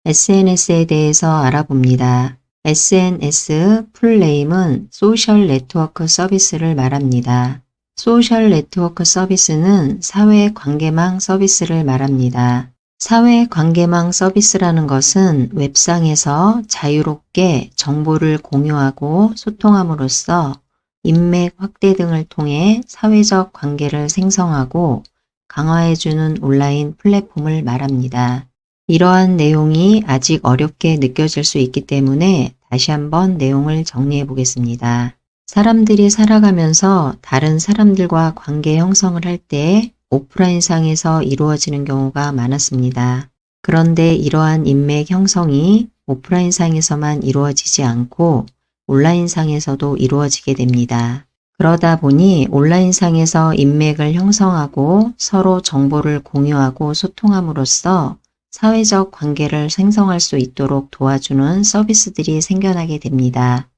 SNS에 대해서 알아봅니다. SNS 풀네임은 소셜 네트워크 서비스를 말합니다. 소셜 네트워크 서비스는 사회관계망 서비스를 말합니다. 사회관계망 서비스라는 것은 웹상에서 자유롭게 정보를 공유하고 소통함으로써 인맥 확대 등을 통해 사회적 관계를 생성하고 강화해주는 온라인 플랫폼을 말합니다. 이러한 내용이 아직 어렵게 느껴질 수 있기 때문에 다시 한번 내용을 정리해 보겠습니다. 사람들이 살아가면서 다른 사람들과 관계 형성을 할 때 오프라인상에서 이루어지는 경우가 많았습니다. 그런데 이러한 인맥 형성이 오프라인상에서만 이루어지지 않고 온라인상에서도 이루어지게 됩니다. 그러다 보니 온라인상에서 인맥을 형성하고 서로 정보를 공유하고 소통함으로써 사회적 관계를 생성할 수 있도록 도와주는 서비스들이 생겨나게 됩니다.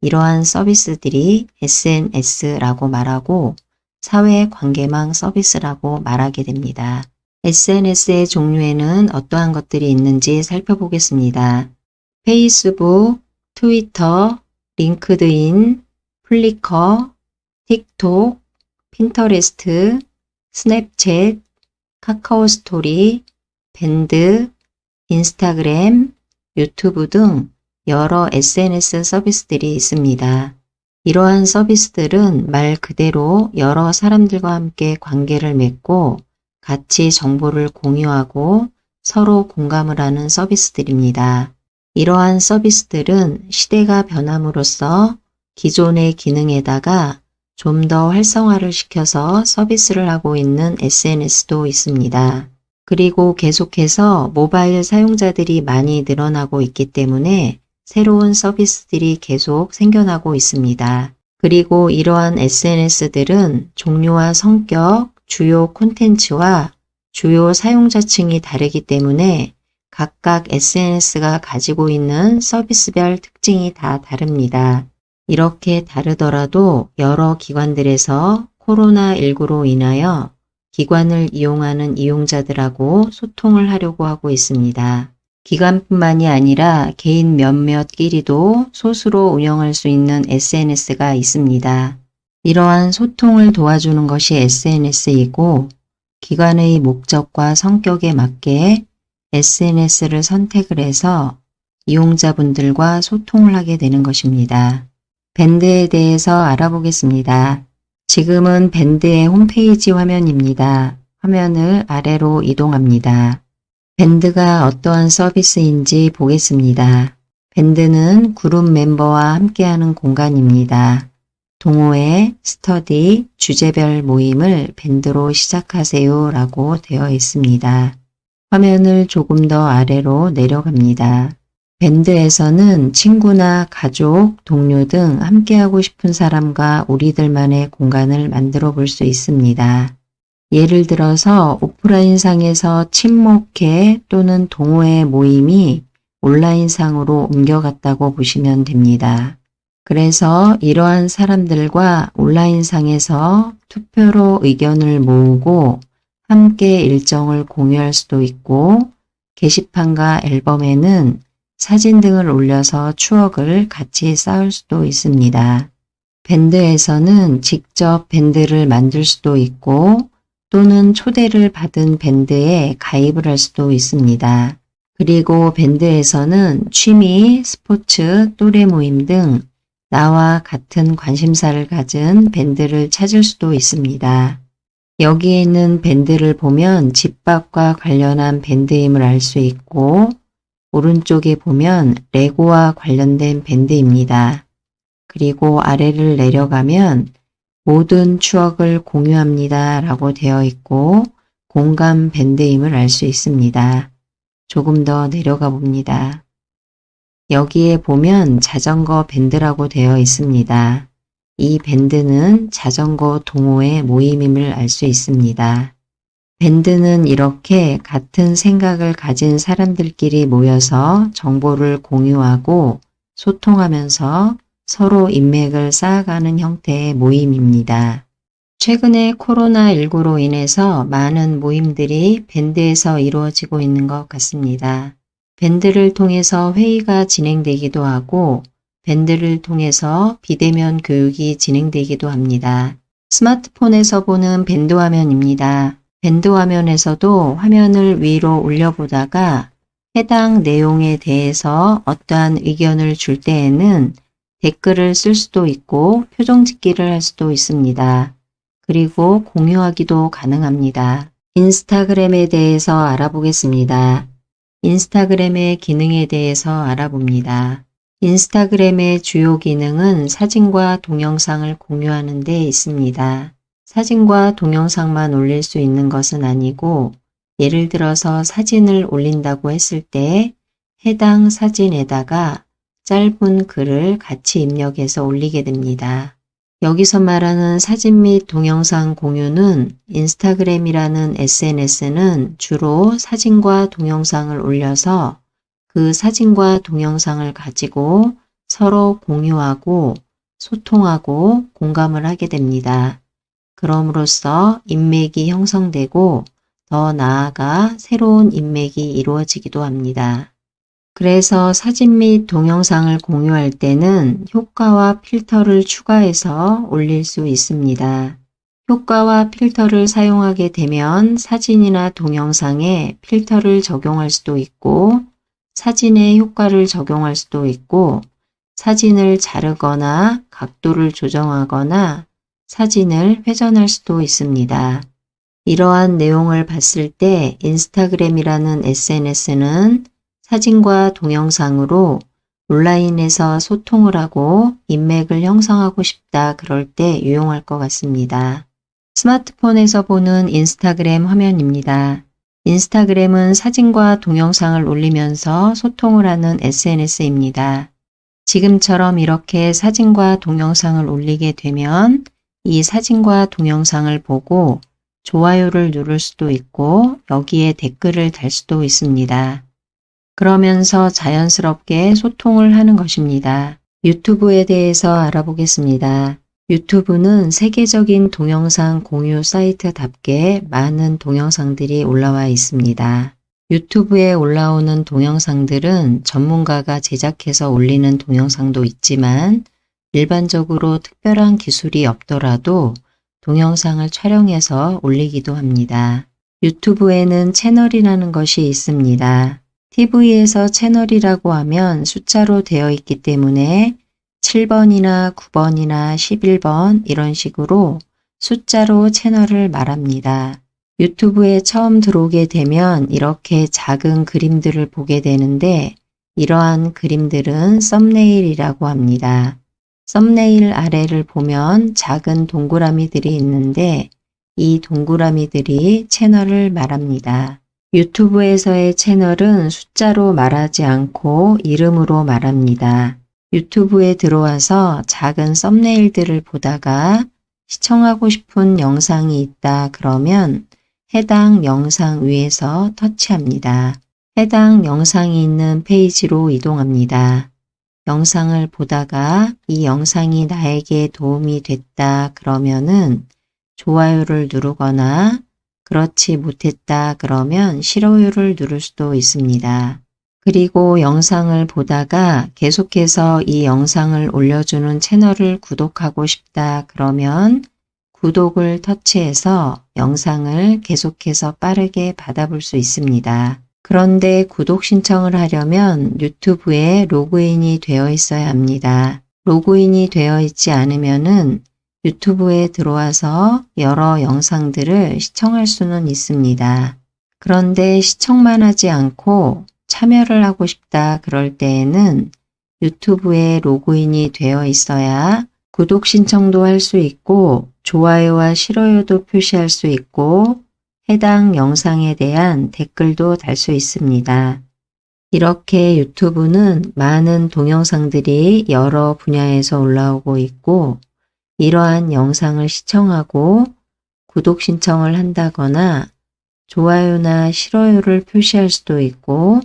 이러한 서비스들이 SNS라고 말하고 사회관계망 서비스라고 말하게 됩니다. SNS의 종류에는 어떠한 것들이 있는지 살펴보겠습니다. 페이스북, 트위터, 링크드인, 플리커, 틱톡, 핀터레스트, 스냅챗, 카카오 스토리, 밴드, 인스타그램, 유튜브 등 여러 SNS 서비스들이 있습니다. 이러한 서비스들은 말 그대로 여러 사람들과 함께 관계를 맺고 같이 정보를 공유하고 서로 공감을 하는 서비스들입니다. 이러한 서비스들은 시대가 변함으로써 기존의 기능에다가 좀 더 활성화를 시켜서 서비스를 하고 있는 SNS도 있습니다. 그리고 계속해서 모바일 사용자들이 많이 늘어나고 있기 때문에 새로운 서비스들이 계속 생겨나고 있습니다. 그리고 이러한 SNS들은 종류와 성격, 주요 콘텐츠와 주요 사용자층이 다르기 때문에 각각 SNS가 가지고 있는 서비스별 특징이 다 다릅니다. 이렇게 다르더라도 여러 기관들에서 코로나19로 인하여 기관을 이용하는 이용자들하고 소통을 하려고 하고 있습니다. 기관뿐만이 아니라 개인 몇몇끼리도 소수로 운영할 수 있는 SNS가 있습니다. 이러한 소통을 도와주는 것이 SNS이고 기관의 목적과 성격에 맞게 SNS를 선택을 해서 이용자분들과 소통을 하게 되는 것입니다. 밴드에 대해서 알아보겠습니다. 지금은 밴드의 홈페이지 화면입니다. 화면을 아래로 이동합니다. 밴드가 어떠한 서비스인지 보겠습니다. 밴드는 그룹 멤버와 함께하는 공간입니다. 동호회, 스터디, 주제별 모임을 밴드로 시작하세요 라고 되어 있습니다. 화면을 조금 더 아래로 내려갑니다. 밴드에서는 친구나 가족, 동료 등 함께하고 싶은 사람과 우리들만의 공간을 만들어 볼 수 있습니다. 예를 들어서 오프라인상에서 친목회 또는 동호회 모임이 온라인상으로 옮겨갔다고 보시면 됩니다. 그래서 이러한 사람들과 온라인상에서 투표로 의견을 모으고 함께 일정을 공유할 수도 있고 게시판과 앨범에는 사진 등을 올려서 추억을 같이 쌓을 수도 있습니다. 밴드에서는 직접 밴드를 만들 수도 있고 또는 초대를 받은 밴드에 가입을 할 수도 있습니다. 그리고 밴드에서는 취미, 스포츠, 또래 모임 등 나와 같은 관심사를 가진 밴드를 찾을 수도 있습니다. 여기에 있는 밴드를 보면 집밥과 관련한 밴드임을 알 수 있고 오른쪽에 보면 레고와 관련된 밴드입니다. 그리고 아래를 내려가면 모든 추억을 공유합니다 라고 되어 있고 공감 밴드임을 알 수 있습니다. 조금 더 내려가 봅니다. 여기에 보면 자전거 밴드라고 되어 있습니다. 이 밴드는 자전거 동호회 모임임을 알 수 있습니다. 밴드는 이렇게 같은 생각을 가진 사람들끼리 모여서 정보를 공유하고 소통하면서 서로 인맥을 쌓아가는 형태의 모임입니다. 최근에 코로나19로 인해서 많은 모임들이 밴드에서 이루어지고 있는 것 같습니다. 밴드를 통해서 회의가 진행되기도 하고 밴드를 통해서 비대면 교육이 진행되기도 합니다. 스마트폰에서 보는 밴드 화면입니다. 밴드 화면에서도 화면을 위로 올려보다가 해당 내용에 대해서 어떠한 의견을 줄 때에는 댓글을 쓸 수도 있고 표정 짓기를 할 수도 있습니다. 그리고 공유하기도 가능합니다. 인스타그램에 대해서 알아보겠습니다. 인스타그램의 기능에 대해서 알아봅니다. 인스타그램의 주요 기능은 사진과 동영상을 공유하는 데 있습니다. 사진과 동영상만 올릴 수 있는 것은 아니고 예를 들어서 사진을 올린다고 했을 때 해당 사진에다가 짧은 글을 같이 입력해서 올리게 됩니다. 여기서 말하는 사진 및 동영상 공유는 인스타그램이라는 SNS는 주로 사진과 동영상을 올려서 그 사진과 동영상을 가지고 서로 공유하고 소통하고 공감을 하게 됩니다. 그럼으로써 인맥이 형성되고 더 나아가 새로운 인맥이 이루어지기도 합니다. 그래서 사진 및 동영상을 공유할 때는 효과와 필터를 추가해서 올릴 수 있습니다. 효과와 필터를 사용하게 되면 사진이나 동영상에 필터를 적용할 수도 있고 사진에 효과를 적용할 수도 있고 사진을 자르거나 각도를 조정하거나 사진을 회전할 수도 있습니다. 이러한 내용을 봤을 때 인스타그램이라는 SNS는 사진과 동영상으로 온라인에서 소통을 하고 인맥을 형성하고 싶다 그럴 때 유용할 것 같습니다. 스마트폰에서 보는 인스타그램 화면입니다. 인스타그램은 사진과 동영상을 올리면서 소통을 하는 SNS입니다. 지금처럼 이렇게 사진과 동영상을 올리게 되면 이 사진과 동영상을 보고 좋아요를 누를 수도 있고 여기에 댓글을 달 수도 있습니다. 그러면서 자연스럽게 소통을 하는 것입니다. 유튜브에 대해서 알아보겠습니다. 유튜브는 세계적인 동영상 공유 사이트답게 많은 동영상들이 올라와 있습니다. 유튜브에 올라오는 동영상들은 전문가가 제작해서 올리는 동영상도 있지만 일반적으로 특별한 기술이 없더라도 동영상을 촬영해서 올리기도 합니다. 유튜브에는 채널이라는 것이 있습니다. TV에서 채널이라고 하면 숫자로 되어 있기 때문에 7번이나 9번이나 11번 이런 식으로 숫자로 채널을 말합니다. 유튜브에 처음 들어오게 되면 이렇게 작은 그림들을 보게 되는데 이러한 그림들은 썸네일이라고 합니다. 썸네일 아래를 보면 작은 동그라미들이 있는데 이 동그라미들이 채널을 말합니다. 유튜브에서의 채널은 숫자로 말하지 않고 이름으로 말합니다. 유튜브에 들어와서 작은 썸네일들을 보다가 시청하고 싶은 영상이 있다 그러면 해당 영상 위에서 터치합니다. 해당 영상이 있는 페이지로 이동합니다. 영상을 보다가 이 영상이 나에게 도움이 됐다 그러면은 좋아요를 누르거나 그렇지 못했다 그러면 싫어요를 누를 수도 있습니다. 그리고 영상을 보다가 계속해서 이 영상을 올려주는 채널을 구독하고 싶다 그러면 구독을 터치해서 영상을 계속해서 빠르게 받아볼 수 있습니다. 그런데 구독 신청을 하려면 유튜브에 로그인이 되어 있어야 합니다. 로그인이 되어 있지 않으면은 유튜브에 들어와서 여러 영상들을 시청할 수는 있습니다. 그런데 시청만 하지 않고 참여를 하고 싶다 그럴 때에는 유튜브에 로그인이 되어 있어야 구독 신청도 할 수 있고 좋아요와 싫어요도 표시할 수 있고 해당 영상에 대한 댓글도 달 수 있습니다. 이렇게 유튜브는 많은 동영상들이 여러 분야에서 올라오고 있고 이러한 영상을 시청하고 구독 신청을 한다거나 좋아요나 싫어요를 표시할 수도 있고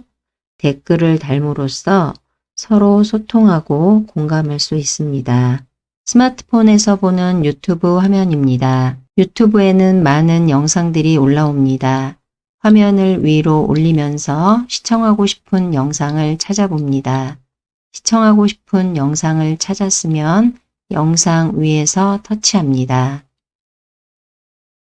댓글을 달므로써 서로 소통하고 공감할 수 있습니다. 스마트폰에서 보는 유튜브 화면입니다. 유튜브에는 많은 영상들이 올라옵니다. 화면을 위로 올리면서 시청하고 싶은 영상을 찾아봅니다. 시청하고 싶은 영상을 찾았으면 영상 위에서 터치합니다.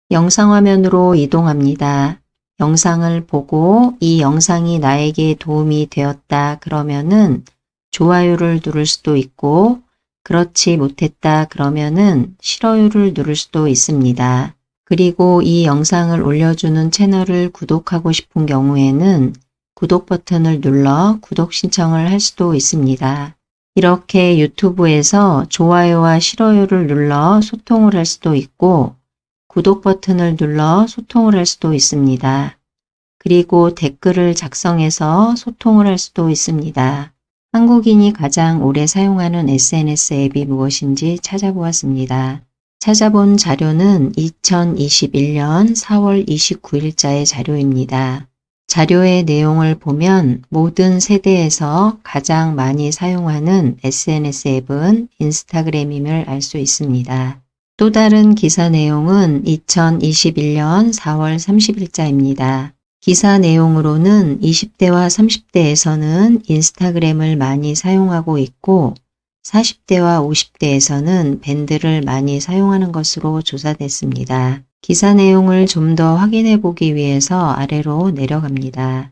영상 화면으로 이동합니다. 영상을 보고 이 영상이 나에게 도움이 되었다 그러면은 좋아요를 누를 수도 있고 그렇지 못했다 그러면은 싫어요를 누를 수도 있습니다. 그리고 이 영상을 올려주는 채널을 구독하고 싶은 경우에는 구독 버튼을 눌러 구독 신청을 할 수도 있습니다. 이렇게 유튜브에서 좋아요와 싫어요를 눌러 소통을 할 수도 있고 구독 버튼을 눌러 소통을 할 수도 있습니다. 그리고 댓글을 작성해서 소통을 할 수도 있습니다. 한국인이 가장 오래 사용하는 SNS 앱이 무엇인지 찾아보았습니다. 찾아본 자료는 2021년 4월 29일자의 자료입니다. 자료의 내용을 보면 모든 세대에서 가장 많이 사용하는 SNS 앱은 인스타그램임을 알 수 있습니다. 또 다른 기사 내용은 2021년 4월 30일자입니다. 기사 내용으로는 20대와 30대에서는 인스타그램을 많이 사용하고 있고 40대와 50대에서는 밴드를 많이 사용하는 것으로 조사됐습니다. 기사 내용을 좀 더 확인해 보기 위해서 아래로 내려갑니다.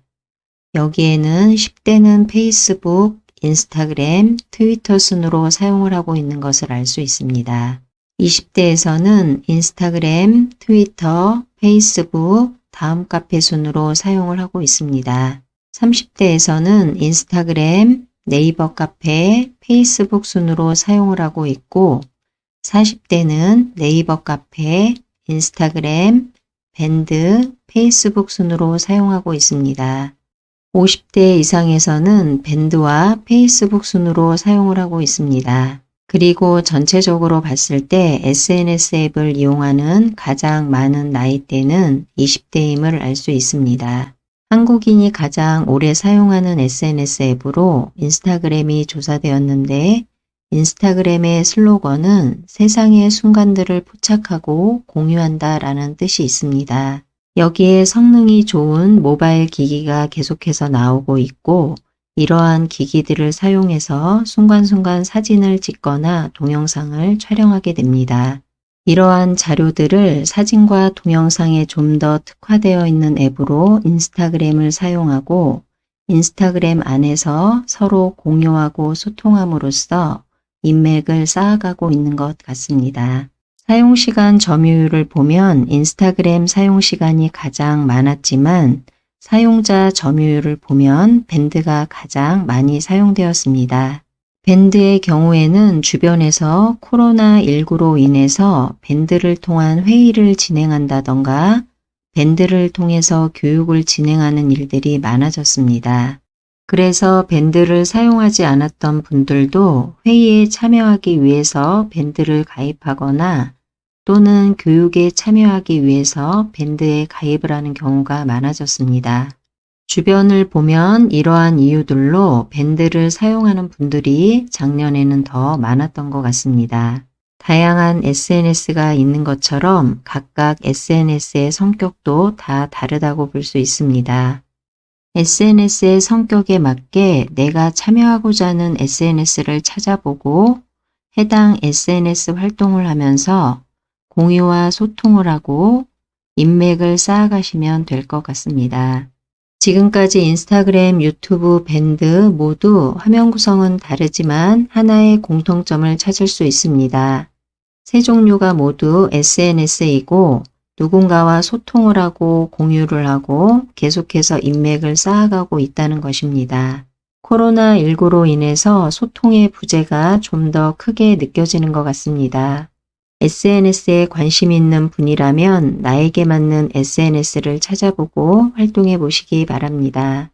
여기에는 10대는 페이스북, 인스타그램, 트위터 순으로 사용을 하고 있는 것을 알 수 있습니다. 20대에서는 인스타그램, 트위터, 페이스북, 다음 카페 순으로 사용을 하고 있습니다. 30대에서는 인스타그램, 네이버 카페, 페이스북 순으로 사용을 하고 있고 40대는 네이버 카페, 인스타그램, 밴드, 페이스북 순으로 사용하고 있습니다. 50대 이상에서는 밴드와 페이스북 순으로 사용을 하고 있습니다. 그리고 전체적으로 봤을 때 SNS 앱을 이용하는 가장 많은 나이대는 20대임을 알 수 있습니다. 한국인이 가장 오래 사용하는 SNS 앱으로 인스타그램이 조사되었는데 인스타그램의 슬로건은 세상의 순간들을 포착하고 공유한다 라는 뜻이 있습니다. 여기에 성능이 좋은 모바일 기기가 계속해서 나오고 있고 이러한 기기들을 사용해서 순간순간 사진을 찍거나 동영상을 촬영하게 됩니다. 이러한 자료들을 사진과 동영상에 좀 더 특화되어 있는 앱으로 인스타그램을 사용하고 인스타그램 안에서 서로 공유하고 소통함으로써 인맥을 쌓아가고 있는 것 같습니다. 사용시간 점유율을 보면 인스타그램 사용시간이 가장 많았지만 사용자 점유율을 보면 밴드가 가장 많이 사용되었습니다. 밴드의 경우에는 주변에서 코로나19로 인해서 밴드를 통한 회의를 진행한다던가 밴드를 통해서 교육을 진행하는 일들이 많아졌습니다. 그래서 밴드를 사용하지 않았던 분들도 회의에 참여하기 위해서 밴드를 가입하거나 또는 교육에 참여하기 위해서 밴드에 가입을 하는 경우가 많아졌습니다. 주변을 보면 이러한 이유들로 밴드를 사용하는 분들이 작년에는 더 많았던 것 같습니다. 다양한 SNS가 있는 것처럼 각각 SNS의 성격도 다 다르다고 볼 수 있습니다. SNS의 성격에 맞게 내가 참여하고자 하는 SNS를 찾아보고 해당 SNS 활동을 하면서 공유와 소통을 하고 인맥을 쌓아가시면 될 것 같습니다. 지금까지 인스타그램, 유튜브, 밴드 모두 화면 구성은 다르지만 하나의 공통점을 찾을 수 있습니다. 세 종류가 모두 SNS이고 누군가와 소통을 하고 공유를 하고 계속해서 인맥을 쌓아가고 있다는 것입니다. 코로나19로 인해서 소통의 부재가 좀 더 크게 느껴지는 것 같습니다. SNS에 관심 있는 분이라면 나에게 맞는 SNS를 찾아보고 활동해 보시기 바랍니다.